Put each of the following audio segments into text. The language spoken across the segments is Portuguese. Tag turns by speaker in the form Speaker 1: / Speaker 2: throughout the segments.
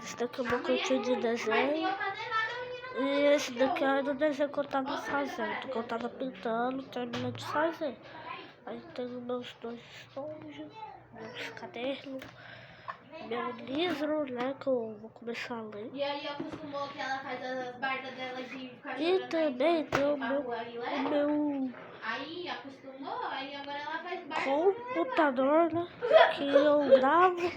Speaker 1: Esse daqui é o meu cantinho de desenho. E esse daqui era o desenho que eu tava fazendo, que eu tava pintando, terminando de fazer. Aí tenho meus dois estojos, meus cadernos, meu livro, né, que eu vou começar a ler.
Speaker 2: E aí acostumou que ela faz as bardas dela de ficar
Speaker 1: E também tem o meu
Speaker 2: Aí acostumou, aí agora ela faz barda.
Speaker 1: computador, né, que eu gravo,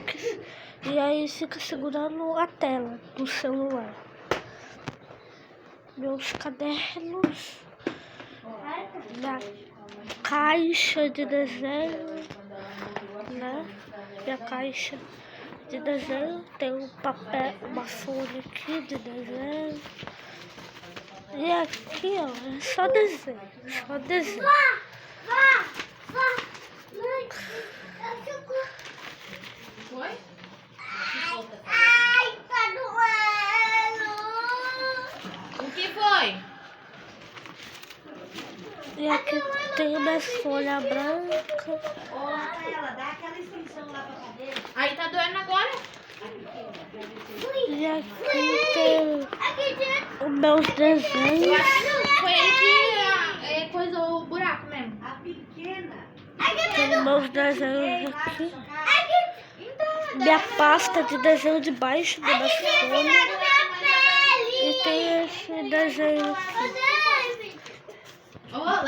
Speaker 1: e aí fica segurando a tela do celular. Meus cadernos, minha caixa de desenho, né? Minha caixa de desenho tem um papel, uma folha aqui de desenho. E aqui, ó, é só desenho, só desenho.
Speaker 2: Foi?
Speaker 3: Ai, tá doendo!
Speaker 2: O que foi?
Speaker 1: E aqui tem minhas folhas brancas.
Speaker 3: Ô, Rafaela, dá aquela extensão lá pra cadeira.
Speaker 2: Aí tá doendo agora?
Speaker 1: E aqui tem os meus
Speaker 2: Eu
Speaker 1: desenhos.
Speaker 2: acho que foi ele que coisou o buraco mesmo.
Speaker 3: A pequena.
Speaker 1: Tem meus desenhos aqui. Minha pasta de desenho debaixo da minha folha. E tem esse desenho aqui.
Speaker 2: Olá.